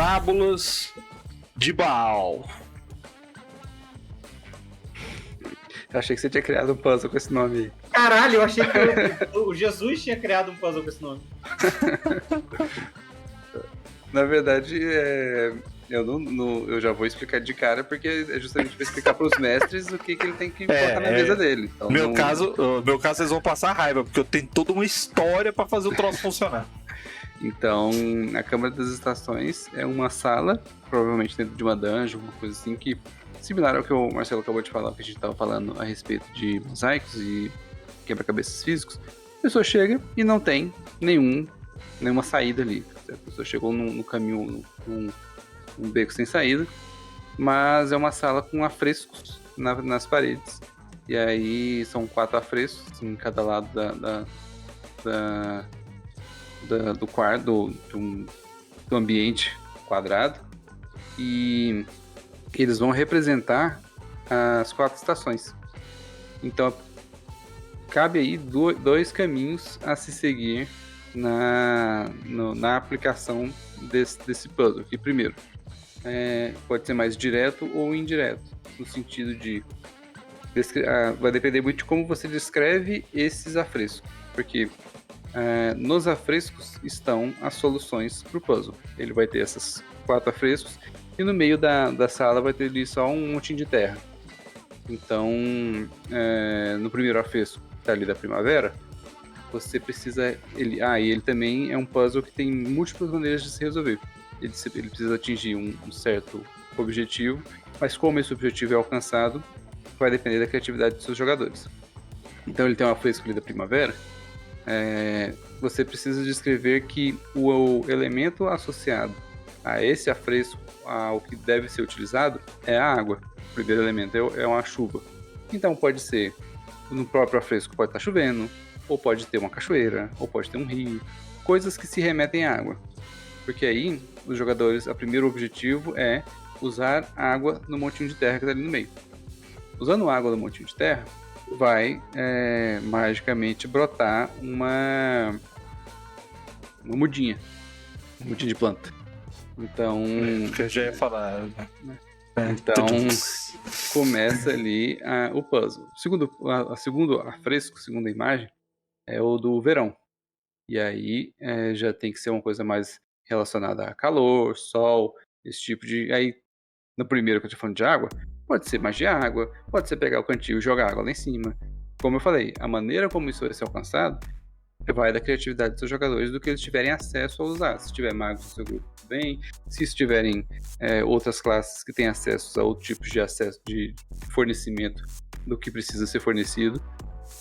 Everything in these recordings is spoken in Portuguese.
Parábolas de Baal. Eu achei que você tinha criado um puzzle com esse nome aí. Caralho, eu achei que o Jesus tinha criado um puzzle com esse nome. Na verdade, eu já vou explicar de cara, porque é justamente para explicar para os mestres o que ele tem que colocar na mesa dele. Então, meu caso, eles vão passar raiva, porque eu tenho toda uma história para fazer o troço funcionar. Então, a Câmara das Estações é uma sala, provavelmente dentro de uma dungeon, uma coisa assim, que similar ao que o Marcelo acabou de falar, que a gente estava falando a respeito de mosaicos e quebra-cabeças físicos. A pessoa chega e não tem nenhuma saída ali. A pessoa chegou no caminho, num beco sem saída, mas é uma sala com afrescos nas paredes. E aí são 4 afrescos em cada lado do quarto, do ambiente quadrado, e eles vão representar as 4 estações. Então cabe aí 2 caminhos a se seguir na aplicação desse puzzle. Que primeiro pode ser mais direto ou indireto, no sentido de vai depender muito de como você descreve esses afrescos, porque nos afrescos estão as soluções para o puzzle. Ele vai ter esses 4 afrescos e no meio da sala vai ter ali só um montinho de terra. Então, no primeiro afresco que está ali da primavera, você precisa... ele também é um puzzle que tem múltiplas maneiras de se resolver. Ele precisa atingir um certo objetivo, mas como esse objetivo é alcançado, vai depender da criatividade dos seus jogadores. Então ele tem um afresco ali da primavera. Você precisa descrever que o elemento associado a esse afresco, ao que deve ser utilizado, é a água. O primeiro elemento é uma chuva. Então pode ser, no próprio afresco pode estar chovendo, ou pode ter uma cachoeira, ou pode ter um rio, coisas que se remetem à água. Porque aí, os jogadores, o primeiro objetivo é usar água no montinho de terra que está ali no meio. Usando água no montinho de terra, vai magicamente brotar uma mudinha de planta. Então, que eu já ia falar. Então começa ali o puzzle. Segundo afresco, segunda imagem, é o do verão. E aí já tem que ser uma coisa mais relacionada a calor, sol, esse tipo de... Aí, no primeiro que eu tô falando de água, pode ser mais de água, pode ser pegar o cantil e jogar água lá em cima. Como eu falei, a maneira como isso vai ser alcançado vai da criatividade dos seus jogadores, do que eles tiverem acesso a usar. Se tiver magos no seu grupo, tudo bem. Se estiverem outras classes que têm acesso a outro tipo de acesso de fornecimento do que precisa ser fornecido,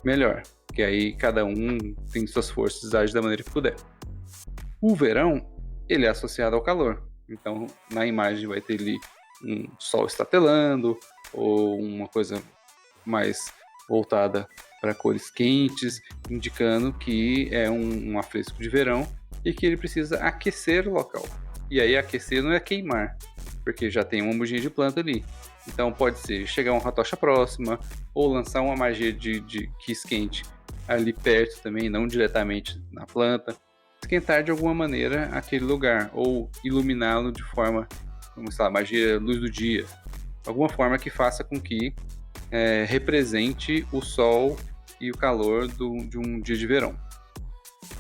melhor. Que aí cada um tem suas forças e age da maneira que puder. O verão, ele é associado ao calor. Então, na imagem vai ter ali um sol estatelando, ou uma coisa mais voltada para cores quentes, indicando que é um afresco de verão e que ele precisa aquecer o local. E aí aquecer não é queimar, porque já tem uma mudinha de planta ali. Então pode ser chegar uma tocha próxima, ou lançar uma magia de que esquente ali perto também, não diretamente na planta. Esquentar de alguma maneira aquele lugar, ou iluminá-lo de forma, vamos lá, magia luz do dia. Alguma forma que faça com que represente o sol e o calor de um dia de verão.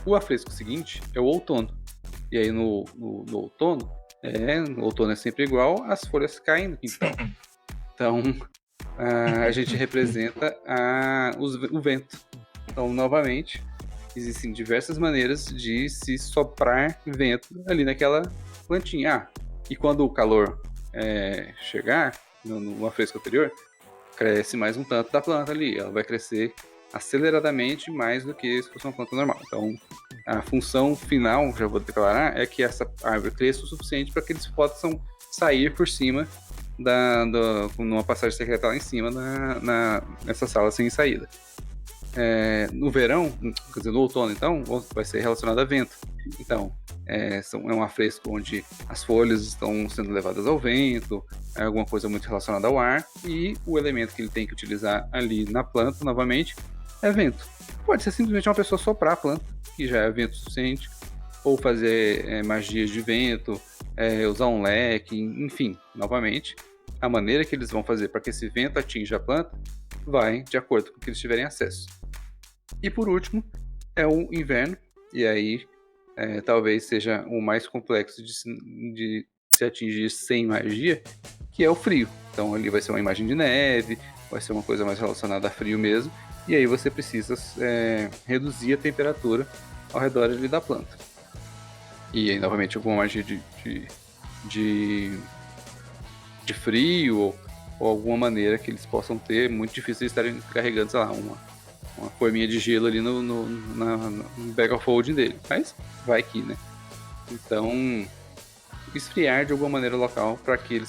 O afresco seguinte é o outono. E aí no outono, no outono é sempre igual, as folhas caem no quintal. Então a gente representa o vento. Então, novamente, existem diversas maneiras de se soprar vento ali naquela plantinha. E quando o calor chegar no afresco anterior, cresce mais um tanto da planta ali. Ela vai crescer aceleradamente mais do que se fosse uma planta normal. Então, a função final, já vou declarar, é que essa árvore cresça o suficiente para que eles possam sair por cima numa passagem secreta lá em cima nessa sala sem saída. No verão, quer dizer, no outono, então, vai ser relacionado a vento. Então, é um afresco onde as folhas estão sendo levadas ao vento, alguma coisa muito relacionada ao ar, e o elemento que ele tem que utilizar ali na planta, novamente, é vento. Pode ser simplesmente uma pessoa soprar a planta, que já é vento suficiente, ou fazer magias de vento, usar um leque, enfim, novamente, a maneira que eles vão fazer para que esse vento atinja a planta vai de acordo com o que eles tiverem acesso. E por último, é o inverno, e aí talvez seja o mais complexo de se atingir sem magia, que é o frio. Então ali vai ser uma imagem de neve, vai ser uma coisa mais relacionada a frio mesmo, e aí você precisa reduzir a temperatura ao redor ali da planta. E aí, novamente, alguma magia de frio ou alguma maneira que eles possam ter. Muito difícil de estarem carregando, sei lá, uma forminha de gelo ali no bag of holding dele. Mas vai que, né? Então, esfriar de alguma maneira local para que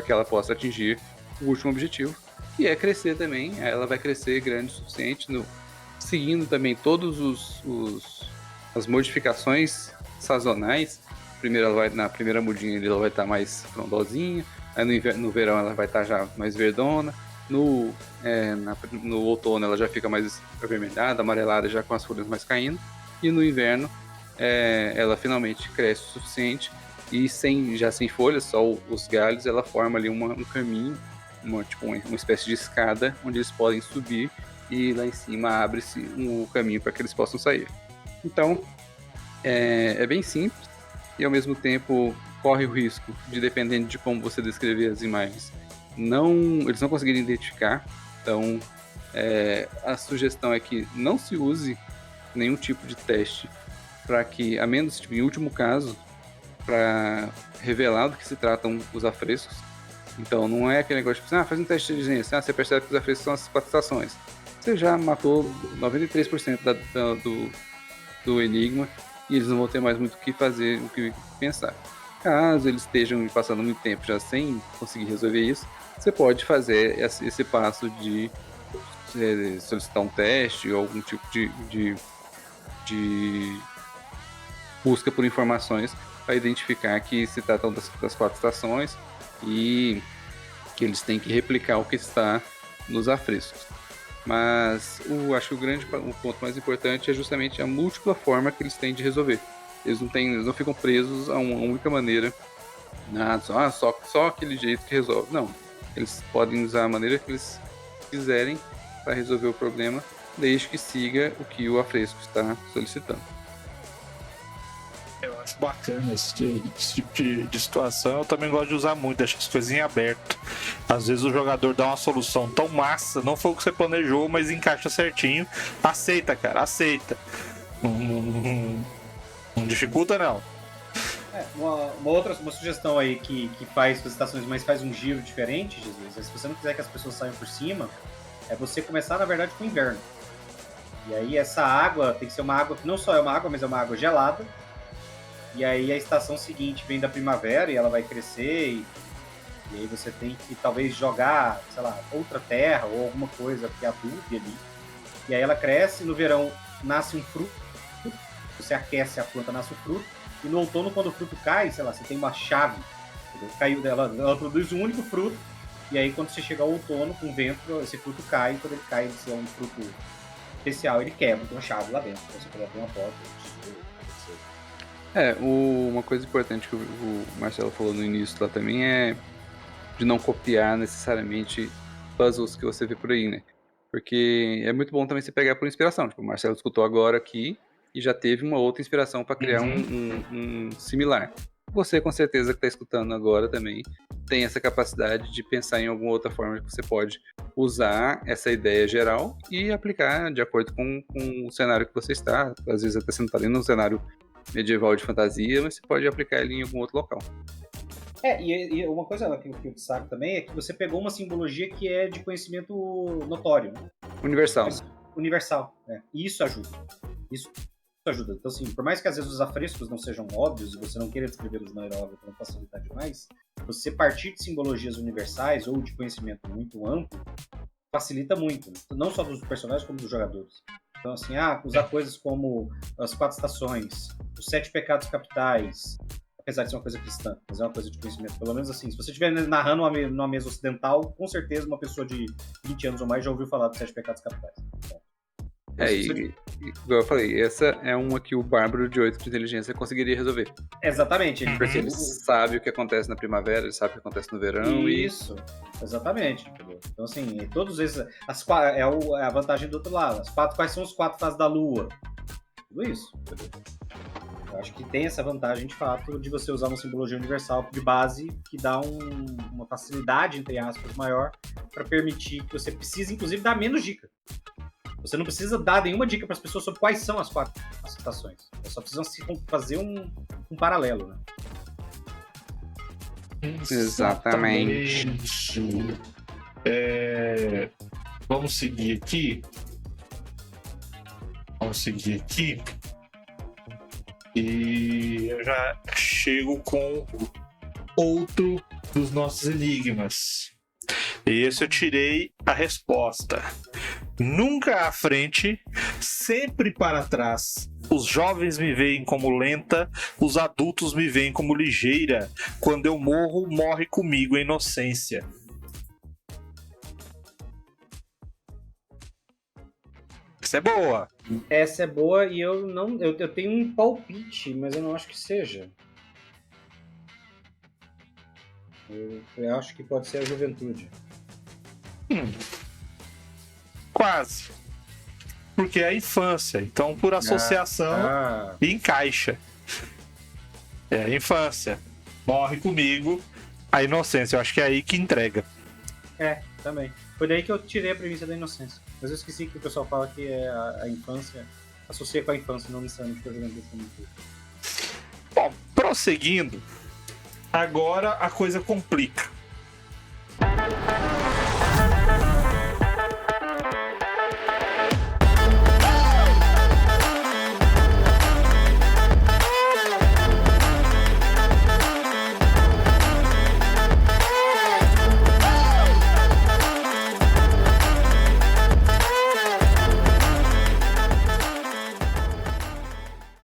ela possa atingir o último objetivo, que é crescer também. Ela vai crescer grande o suficiente, seguindo também todos as modificações sazonais. Primeiro na primeira mudinha ela vai estar mais frondosinha, aí no verão ela vai estar já mais verdona, no outono ela já fica mais avermelhada, amarelada, já com as folhas mais caindo, e no inverno ela finalmente cresce o suficiente e já sem folhas, só os galhos, ela forma ali um caminho, uma espécie de escada onde eles podem subir, e lá em cima abre-se um caminho para que eles possam sair. Então é bem simples e ao mesmo tempo corre o risco de, dependendo de como você descrever as imagens, eles não conseguirem identificar. Então a sugestão é que não se use nenhum tipo de teste para que, a menos em último caso, para revelar do que se tratam os afrescos. Então não é aquele negócio de faz um teste de inteligência, você percebe que os afrescos são as 4 estações. Você já matou 93% do enigma e eles não vão ter mais muito o que fazer, o que pensar. Caso eles estejam passando muito tempo já sem conseguir resolver isso, você pode fazer esse passo de solicitar um teste ou algum tipo de busca por informações para identificar que se tratam das 4 estações e que eles têm que replicar o que está nos afrescos. Mas acho que o ponto mais importante é justamente a múltipla forma que eles têm de resolver. Eles não ficam presos a uma única maneira, só aquele jeito que resolve. Não, eles podem usar a maneira que eles quiserem para resolver o problema, desde que siga o que o afresco está solicitando. Eu acho bacana esse tipo de situação. Eu também gosto de usar muito, deixar as coisas em aberto. Às vezes o jogador dá uma solução tão massa, não foi o que você planejou, mas encaixa certinho. Aceita, cara, aceita. Não dificulta, não. Uma sugestão aí que faz as estações, mas faz um giro diferente, Jesus. Se você não quiser que as pessoas saiam por cima, é você começar, na verdade, com o inverno. E aí essa água tem que ser uma água que não só é uma água, mas é uma água gelada. E aí a estação seguinte vem da primavera e ela vai crescer e aí você tem que talvez jogar, sei lá, outra terra ou alguma coisa que adube ali. E aí ela cresce, no verão nasce um fruto, você aquece a planta, nasce o fruto, e no outono, quando o fruto cai, sei lá, você tem uma chave, caiu dela, ela produz um único fruto, e aí quando você chega ao outono, com o vento, esse fruto cai, e quando ele cai, se é um fruto especial, ele quebra, tem uma chave lá dentro, então você pode abrir uma porta. Uma coisa importante que o Marcelo falou no início lá também é de não copiar necessariamente puzzles que você vê por aí, né? Porque é muito bom também você pegar por inspiração. Tipo, o Marcelo escutou agora aqui e já teve uma outra inspiração para criar um similar. Você, com certeza, que está escutando agora também, tem essa capacidade de pensar em alguma outra forma que você pode usar essa ideia geral e aplicar de acordo com o cenário que você está. Às vezes até você não está ali num cenário medieval de fantasia, mas você pode aplicar ele em algum outro local. E uma coisa que eu saco também é que você pegou uma simbologia que é de conhecimento notório, né? Universal, né? E isso ajuda. Isso ajuda. Então, assim, por mais que às vezes os afrescos não sejam óbvios e você não queira descrevê-los de maneira óbvia para não facilitar demais, você partir de simbologias universais ou de conhecimento muito amplo facilita muito, né? Não só dos personagens, como dos jogadores. Então, assim, usar coisas como as 4 estações, os 7 pecados capitais, apesar de ser uma coisa cristã, mas é uma coisa de conhecimento. Pelo menos assim, se você estiver narrando numa mesa ocidental, com certeza uma pessoa de 20 anos ou mais já ouviu falar dos 7 pecados capitais. igual eu falei, essa é uma que o Bárbaro de 8 de inteligência conseguiria resolver. Exatamente. Porque ele sabe o que acontece na primavera, ele sabe o que acontece no verão Isso, exatamente. Entendeu? Então, assim, todos esses. É a vantagem do outro lado. Quais são os 4 fases da Lua? Tudo isso. Entendeu? Eu acho que tem essa vantagem, de fato, de você usar uma simbologia universal de base que dá uma facilidade, entre aspas, maior para permitir que você precise, inclusive, dar menos dica. Você não precisa dar nenhuma dica para as pessoas sobre quais são as 4 estações. Elas só precisam fazer um paralelo, né? Exatamente. Vamos seguir aqui. E eu já chego com outro dos nossos enigmas. E esse eu tirei a resposta. Nunca à frente, sempre para trás. Os jovens me veem como lenta, os adultos me veem como ligeira. Quando eu morro, morre comigo a inocência. Essa é boa. Essa é boa e eu tenho um palpite, mas eu não acho que seja. Eu acho que pode ser a juventude. Quase. Porque é a infância. Então, por associação, encaixa. É a infância. Morre comigo a inocência. Eu acho que é aí que entrega. Também. Foi daí que eu tirei a premissa da inocência. Mas eu esqueci que o pessoal fala que é a infância, associa com a infância, não necessariamente com a juventude. Bom, prosseguindo, agora a coisa complica.